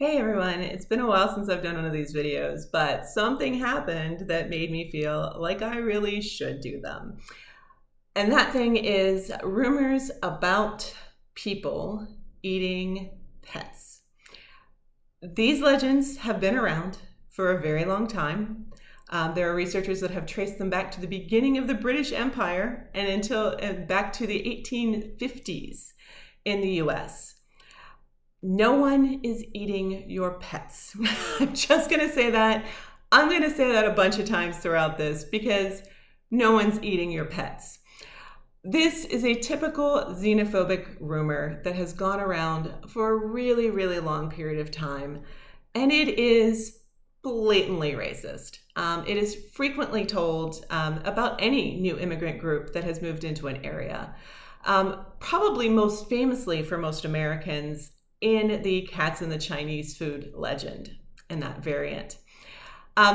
Hey everyone, it's been a while since I've done one of these videos, but something happened that made me feel like I really should do them. And that thing is rumors about people eating pets. These legends have been around for a very long time. There are researchers that have traced them back to the beginning of the British Empire and back to the 1850s in the US. No one is eating your pets. I'm just going to say that. I'm going to say that a bunch of times throughout this because no one's eating your pets. This is a typical xenophobic rumor that has gone around for a really, really long period of time, and it is blatantly racist. It is frequently told about any new immigrant group that has moved into an area. Probably most famously for most Americans, in the cats in the Chinese food legend and that variant.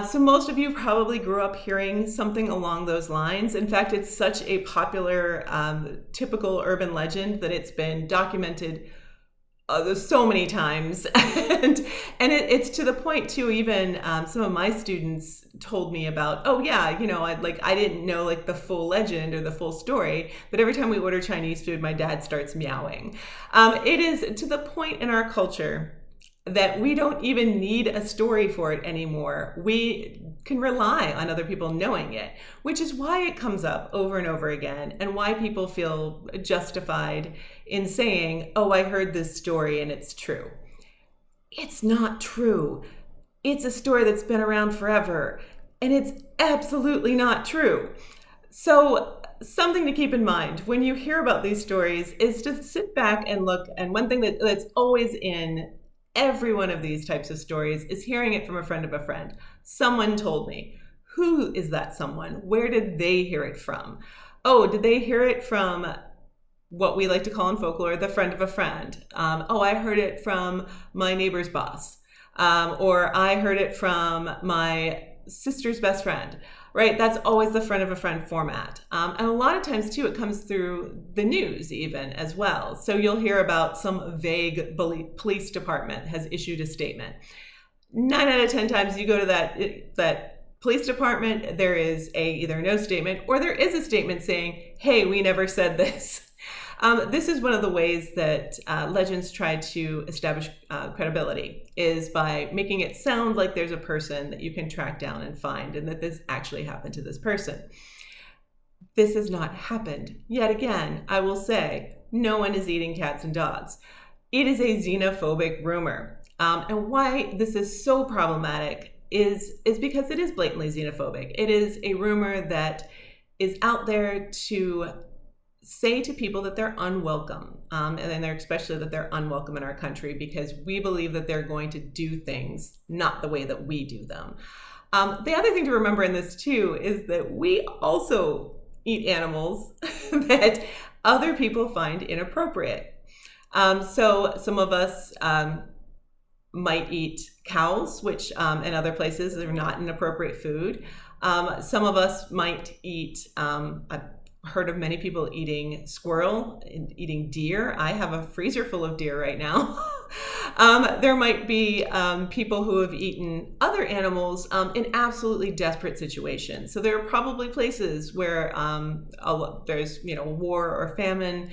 So most of you probably grew up hearing something along those lines. In fact, it's such a popular, typical urban legend that it's been documented so many times. and it's to the point too, even some of my students told me about, oh yeah, I didn't know like the full legend or the full story, but every time we order Chinese food, my dad starts meowing. It is to the point in our culture that we don't even need a story for it anymore. We can rely on other people knowing it, which is why it comes up over and over again and why people feel justified in saying, oh, I heard this story and it's true. It's not true. It's a story that's been around forever and it's absolutely not true. So something to keep in mind when you hear about these stories is to sit back and look. And one thing that's always in every one of these types of stories is hearing it from a friend of a friend. Someone told me. Who is that someone? Where did they hear it from? Oh, did they hear it from what we like to call in folklore, the friend of a friend? Oh, I heard it from my neighbor's boss. Or I heard it from my sister's best friend, right? That's always the friend of a friend format. And a lot of times too, it comes through the news even as well. So you'll hear about some vague police department has issued a statement. 9 out of 10 times you go to that police department, there is either no statement or there is a statement saying, hey, we never said this. This is one of the ways that legends try to establish credibility, is by making it sound like there's a person that you can track down and find and that this actually happened to this person. This has not happened. Yet again, I will say, no one is eating cats and dogs. It is a xenophobic rumor. And why this is so problematic is because it is blatantly xenophobic. It is a rumor that is out there to say to people that they're unwelcome, and then especially that they're unwelcome in our country because we believe that they're going to do things not the way that we do them. The other thing to remember in this too is that we also eat animals that other people find inappropriate. So some of us might eat cows, which in other places are not an appropriate food. Some of us might eat heard of many people eating squirrel and eating deer. I have a freezer full of deer right now. There might be people who have eaten other animals in absolutely desperate situations. So there are probably places where there's war or famine,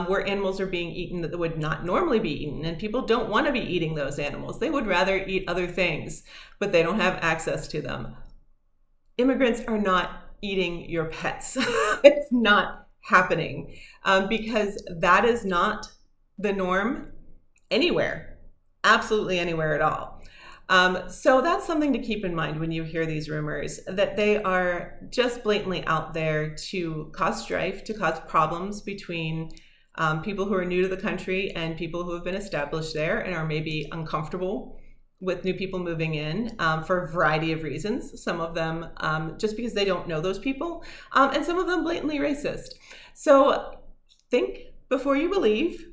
where animals are being eaten that would not normally be eaten, and people don't want to be eating those animals. They would rather eat other things, but they don't have access to them. Immigrants are not eating your pets. It's not happening because that is not the norm anywhere, absolutely anywhere at all. So that's something to keep in mind when you hear these rumors, that they are just blatantly out there to cause strife, to cause problems between people who are new to the country and people who have been established there and are maybe uncomfortable with new people moving in for a variety of reasons. Some of them just because they don't know those people, and some of them blatantly racist. So think before you believe,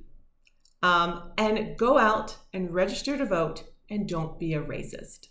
and go out and register to vote, and don't be a racist.